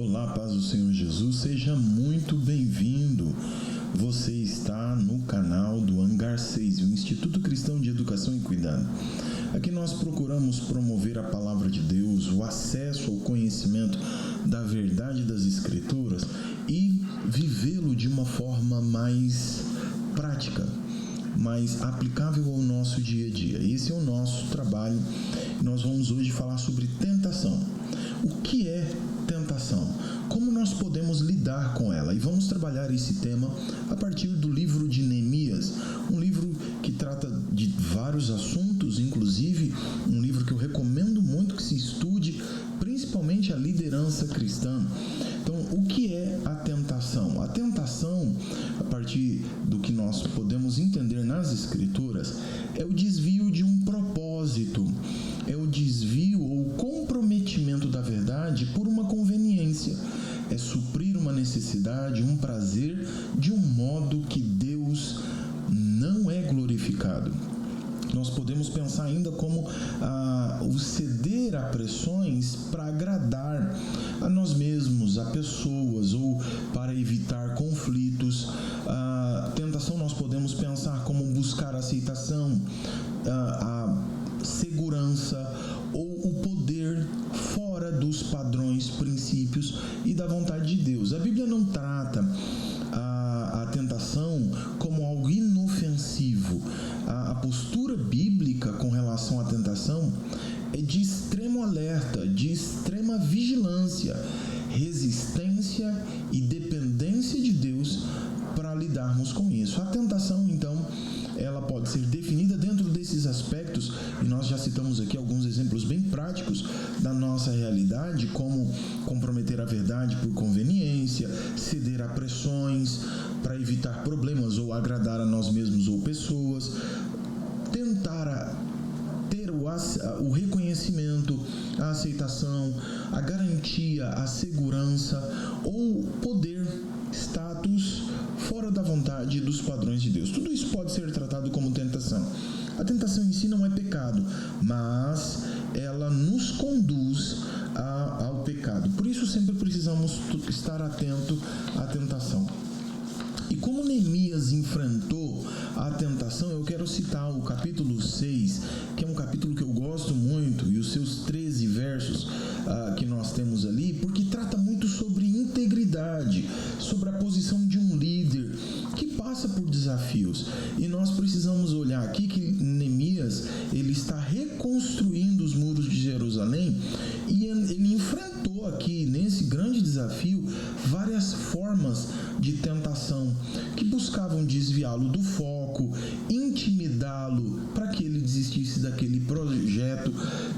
Olá, paz do Senhor Jesus, seja muito bem-vindo. Você está no canal do Hangar 6, o Instituto Cristão de Educação e Cuidado. Aqui nós procuramos promover a palavra de Deus, o acesso ao conhecimento da verdade das Escrituras e vivê-lo de uma forma mais prática, mais aplicável ao nosso dia a dia. Esse é o nosso trabalho. Nós vamos hoje falar sobre tentação. O que é tentação? Como nós podemos lidar com ela? E vamos trabalhar esse tema a partir do livro de Neemias, um livro que trata de vários assuntos, inclusive um livro que eu recomendo muito que se estude, principalmente a liderança cristã. Então, o que é a tentação? A tentação, a partir do que nós podemos entender nas Escrituras, é o desvio de um propósito, é o desvio ou comprometimento da verdade por uma conveniência, é suprir uma necessidade, um prazer, de um modo que Deus não é glorificado. Nós podemos pensar ainda como o ceder a pressões para agradar a nós mesmos, a pessoas, ou para evitar conflitos. A tentação nós podemos pensar como buscar aceitação, a segurança ou o poder fora dos padrões, princípios e da vontade de Deus. A Bíblia não trata a tentação como algo inofensivo. A postura bíblica com relação à tentação é de extremo alerta, de extrema vigilância, resistência e dependência de Deus para lidarmos com isso. A tentação, então, ela pode ser definida dentro desses aspectos, e nós já citamos aqui alguns exemplos bem práticos da nossa realidade, como comprometer a verdade por conveniência, ceder a pressões para evitar problemas ou agradar a nós mesmos ou pessoas, tentar ter o reconhecimento, a aceitação, a garantia, a segurança ou poder, status fora da vontade e dos padrões de Deus. Tudo isso pode ser tratado como tentação. A tentação em si não é pecado, mas ela nos conduz ao pecado. Por isso sempre precisamos estar atento à tentação. E como Neemias enfrentou a tentação, eu quero citar o capítulo 6, que é um capítulo que eu gosto muito, e os seus 13 versos que nós temos ali, porque trata muito sobre integridade, sobre a posição de um líder que passa por desafios. E nós precisamos olhar aqui que Neemias, ele está reconstruindo os muros de Jerusalém, e ele enfrentou aqui, nesse grande desafio, várias formas de tentação que buscavam desviá-lo do foco, intimidá-lo para que ele desistisse daquele projeto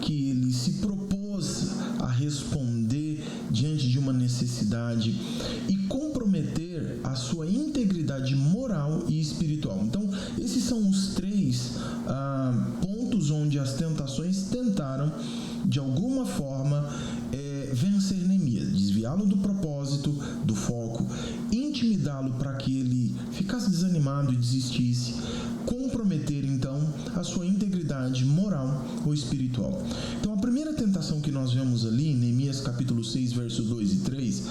que ele se propôs a responder diante de uma necessidade e comprometer a sua integridade moral e espiritual. Então, esses são os três pontos onde as tentações tentaram, de alguma forma, vencer Neemias, desviá-lo do propósito, do foco, intimidá-lo para que ele ficasse desanimado e desistisse, comprometer então a sua integridade moral ou espiritual. Então a primeira tentação que nós vemos ali em Neemias capítulo 6, versos 2 e 3,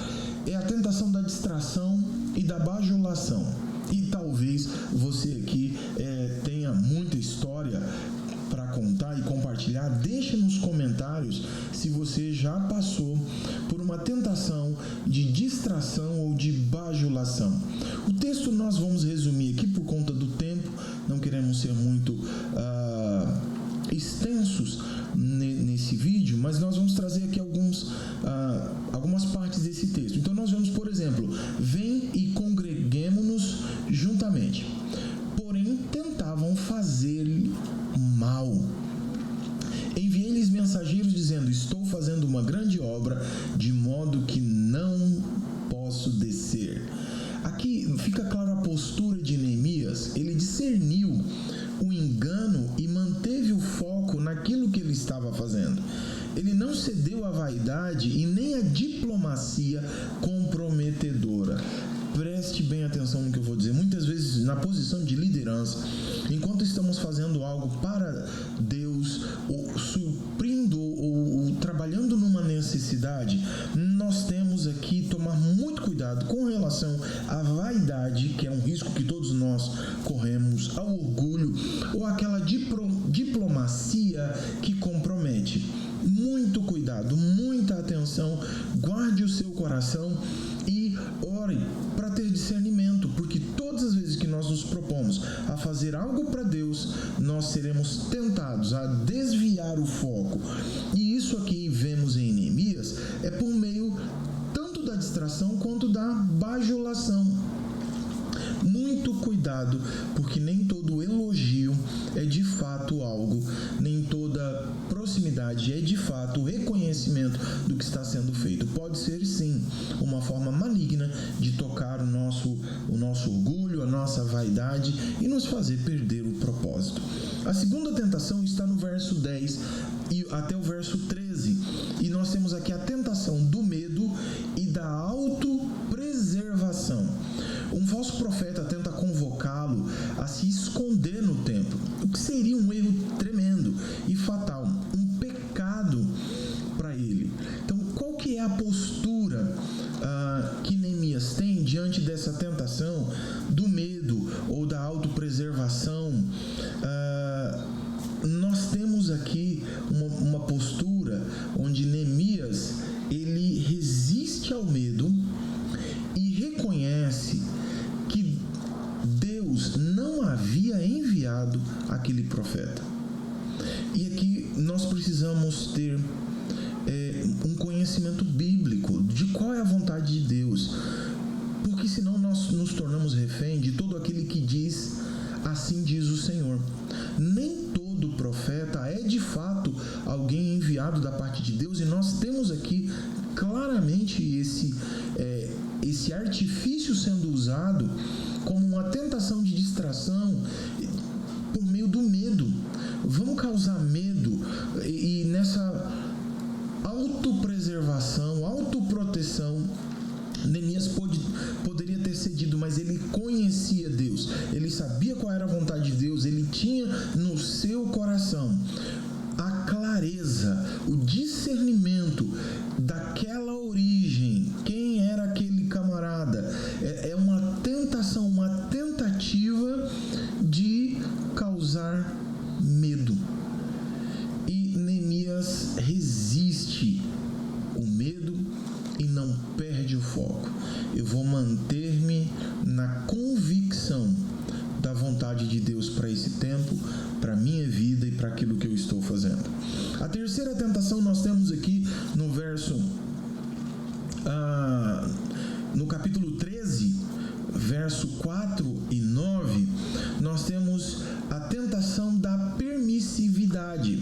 é a tentação da distração e da bajulação. E talvez você aqui tenha muita história para contar e compartilhar. Deixe nos comentários se você já passou por uma tentação de distração ou de bajulação. O texto nós vamos resumir aqui por conta do tempo, não queremos ser muito extensos nesse vídeo, mas nós vamos trazer aqui algumas partes desse texto. Então nós vemos, por exemplo, vem e congreguemo-nos juntamente, porém tentavam fazer-lhe mal. Enviei-lhes mensageiros dizendo: estou fazendo uma grande obra, de modo que não posso descer. Aqui fica claro a postura de Neemias. Ele discerniu o engano e manteve o foco naquilo que ele estava fazendo. Ele não cedeu à vaidade e nem à diplomacia comprometedora. Preste bem atenção no que eu vou dizer. Muitas vezes, na posição de liderança, enquanto estamos fazendo algo para Deus, ou suprindo ou trabalhando numa necessidade, necessidade, nós temos aqui tomar muito cuidado com relação à vaidade, que é um risco que todos nós corremos, ao orgulho ou aquela diplomacia que compromete. Muito cuidado, muita atenção, guarde o seu coração e ore para ter discernimento, porque todas as vezes que nós nos propomos a fazer algo para Deus, nós seremos tentados a desviar o foco. E isso aqui vemos em Neemias é por meio tanto da distração quanto da bajulação. Muito cuidado, porque nem todo elogio é de fato algo, nem toda proximidade é de fato o reconhecimento do que está sendo feito. Pode ser sim uma forma maligna de tocar o nosso orgulho, a nossa vaidade e nos fazer perder o propósito. A segunda tentação está no verso 10 e até o verso 13, e nós temos aqui a tentação do medo e da autopreservação. Um falso profeta tenta convocá-lo a se esconder no templo, o que seria um erro tremendo e fatal, um pecado para ele. Então, qual que é a postura que Neemias tem diante dessa tentação do medo ou da autopreservação? Nós temos aqui uma postura onde Neemias ele resiste ao medo e reconhece que Deus não havia enviado aquele profeta. E aqui nós precisamos ter um conhecimento bíblico de qual é a vontade de Deus, porque senão nós nos tornamos refém de todo aquele que diz, assim diz o Senhor. Nem todo profeta é de fato alguém enviado da parte de Deus, e nós temos aqui claramente esse artifício sendo usado como uma tentação de distração por meio do medo. Vamos causar medo e nessa autopreservação, autoproteção, Neemias poderia ter cedido, mas ele conhecia Deus, ele sabia qual era a vontade de Deus, ele tinha no seu coração a clareza, o discernimento daquela origem, quem era aquele camarada. É uma tentação, uma tentativa de causar medo. E Neemias resiste o medo e não perde o foco. Eu vou manter-me na convicção da vontade de Deus para esse tempo, para a minha vida e para aquilo que eu estou fazendo. A terceira tentação nós temos aqui no verso, no capítulo 13, verso 4 e 9, nós temos a tentação da permissividade.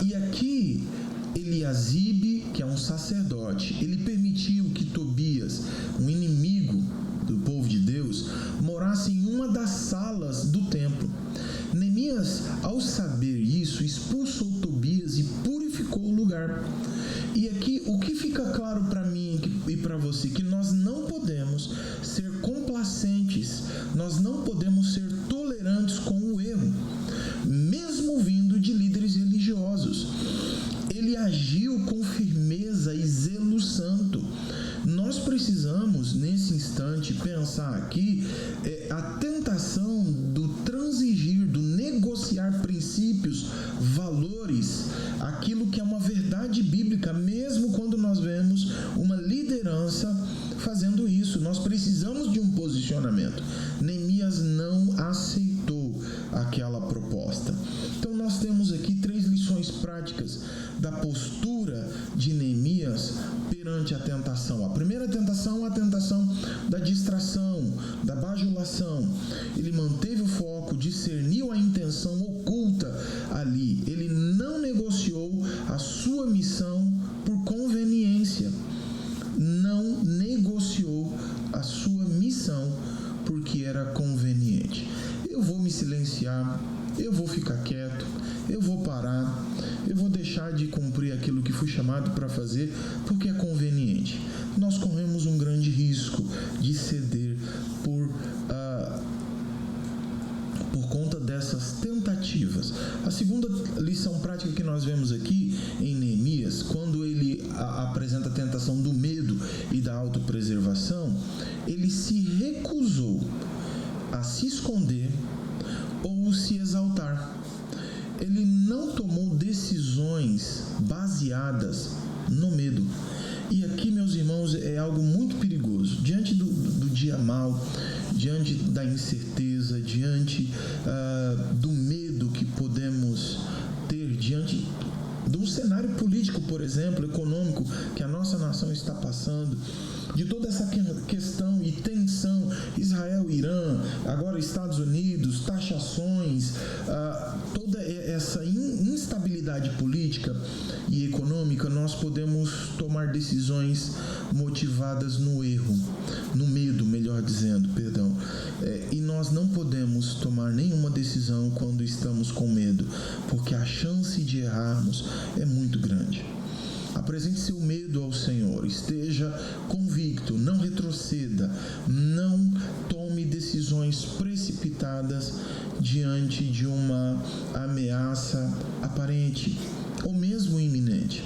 E aqui, Eliasibe, que é um sacerdote, ele permitiu que Tobias, um inimigo do povo de Deus, morasse em uma das salas do templo. Neemias, ao saber isso, expulsou Tobias e purificou o lugar. E aqui, o que fica claro para mim e para você, que nós não podemos ser complacentes, nós não podemos ser tolerantes com o erro, mesmo vindo de líderes religiosos. Ele agiu com firmeza e zelo santo. Nós precisamos, nesse instante, pensar aqui a tentação do transigir, do negociar princípios, valores, aquilo que é uma verdade bíblica, mesmo quando nós vemos uma liderança fazendo isso. Nós precisamos de um posicionamento. Neemias não aceitou aquela proposta. Então nós temos aqui 3 lições práticas da postura de Neemias perante a tentação. A primeira tentação é a tentação da distração, da bajulação. Ele manteve o foco, discerniu a intenção oculta ali. Ele não negociou a sua missão por conveniência. Não negociou a sua missão porque era conveniente. Eu vou me silenciar, eu vou ficar quieto, eu vou parar, eu vou deixar de cumprir aquilo que fui chamado para fazer porque é conveniente. Nós corremos um grande risco de ceder por conta dessas tentativas. A segunda lição prática que nós vemos aqui em Neemias, quando ele apresenta a tentação do medo e da autopreservação, ele se recusou a se esconder ou se exaltar. Ele não tomou decisões baseadas no medo. E aqui, meus irmãos, é algo muito perigoso. Diante do dia mau, diante da incerteza, diante do medo que podemos ter, diante do cenário político, por exemplo, econômico, que a nossa nação está passando, de toda essa questão e tensão, Israel, Irã, agora Estados Unidos, taxações, toda essa instabilidade política e econômica, nós podemos tomar decisões motivadas no erro, no medo, melhor dizendo, perdão. E nós não podemos tomar nenhuma decisão quando estamos com medo, porque a chance de errarmos é muito grande. Apresente seu medo ao Senhor, esteja convicto, não retroceda, não tome decisões precipitadas diante de uma ameaça aparente ou mesmo iminente.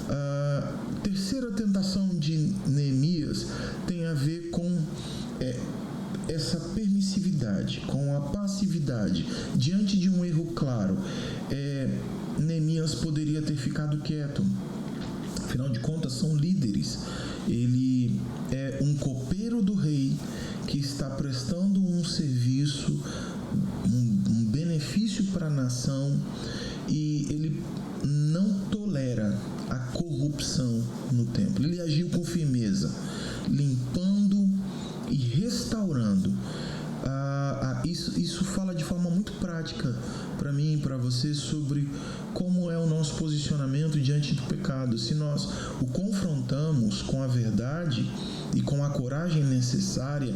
A terceira tentação de Neemias tem a ver com essa permissividade, com a passividade diante de um erro claro. Neemias poderia ter ficado quieto. Afinal de contas, são líderes. Ele é um copeiro do rei que está prestando um serviço, um benefício para a nação, e ele não tolera a corrupção no templo. Ele agiu com firmeza, limpando e restaurando. Isso fala de forma muito prática para mim e para você sobre como é o nosso posicionamento diante do pecado. Se nós o confrontamos com a verdade e com a coragem necessária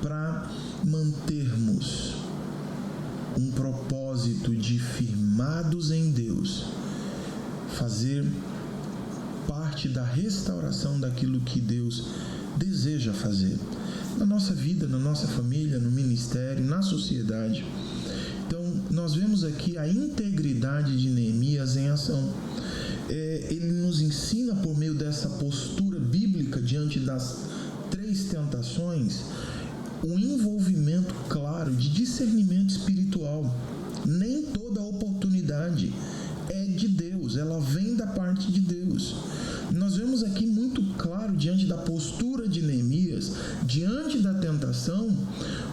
para mantermos um propósito de firmados em Deus, fazer parte da restauração daquilo que Deus deseja fazer na nossa vida, na nossa família, no ministério, na sociedade. Então, nós vemos aqui a integridade de Neemias em ação. Ele nos ensina, por meio dessa postura bíblica diante das três tentações, um envolvimento claro de discernimento espiritual. Nem toda oportunidade é de Deus, ela vem da parte de Deus. Nós vemos aqui muito claro, diante da postura de Neemias, diante da tentação,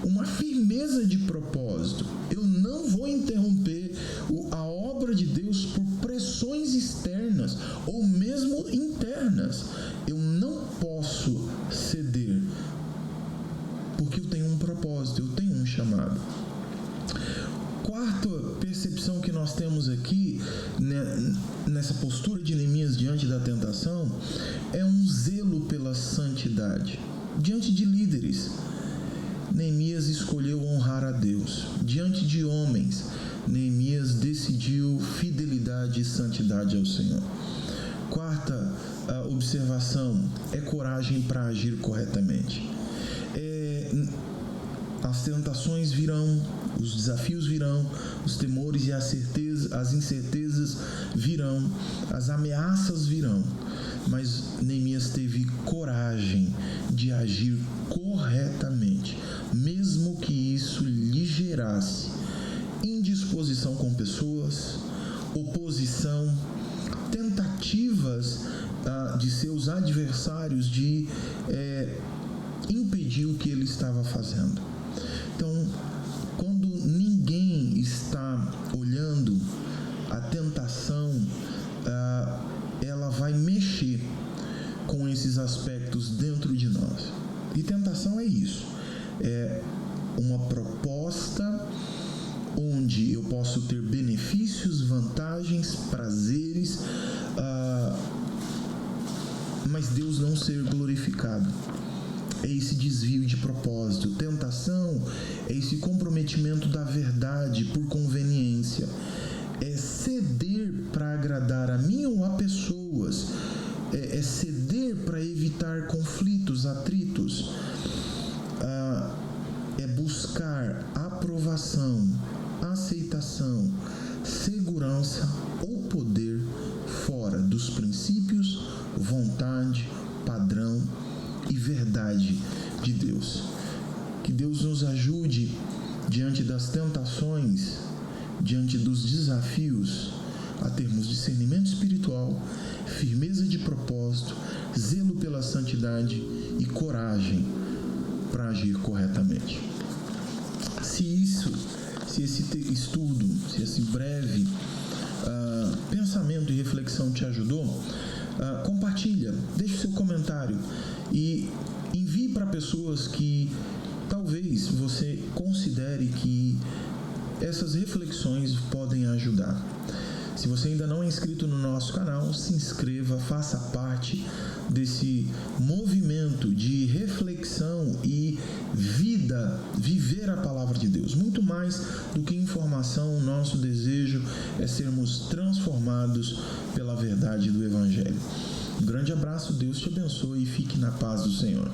uma firmeza de propósito. Eu não vou interromper a obra de Deus por pressões externas ou mesmo internas. Eu não posso ceder, porque eu tenho um propósito, eu tenho um chamado. Quarta percepção que nós temos aqui, nessa postura de Neemias diante da tentação, é um zelo pela santidade. Diante de líderes, Neemias escolheu honrar a Deus. Diante de homens, Neemias decidiu fidelidade e santidade ao Senhor. Quarta observação é coragem para agir corretamente. As tentações virão, os desafios virão, os temores e as incertezas virão, as ameaças virão, mas Neemias teve coragem de agir corretamente, mesmo que isso lhe gerasse indisposição com pessoas, oposição, tentativas de seus adversários de impedir o que ele estava fazendo. Então, quando ninguém está olhando, a tentação ela vai mexer com esses aspectos dentro de nós. E tentação é isso, é uma proposta onde eu posso ter benefícios, vantagens, prazeres, mas Deus não ser glorificado. É esse desvio de propósito. Tentação é esse comprometimento da verdade por conveniência. É ceder para agradar a mim ou a pessoas. É ceder para evitar conflitos, atritos. É buscar aprovação, aceitação, segurança ou poder fora dos princípios vontade, padrão e verdade de Deus. Que Deus nos ajude diante das tentações, diante dos desafios, a termos discernimento espiritual, firmeza de propósito, zelo pela santidade e coragem para agir corretamente. Se esse estudo, se esse breve pensamento e reflexão te ajudou, compartilha, deixe seu comentário e envie para pessoas que talvez você considere que essas reflexões podem ajudar. Se você ainda não é inscrito no nosso canal, se inscreva, faça parte desse movimento de reflexão e vida, viver a palavra de Deus. Muito mais do que informação, nosso desejo é sermos transformados pela verdade do Evangelho. Um grande abraço, Deus te abençoe e fique na paz do Senhor.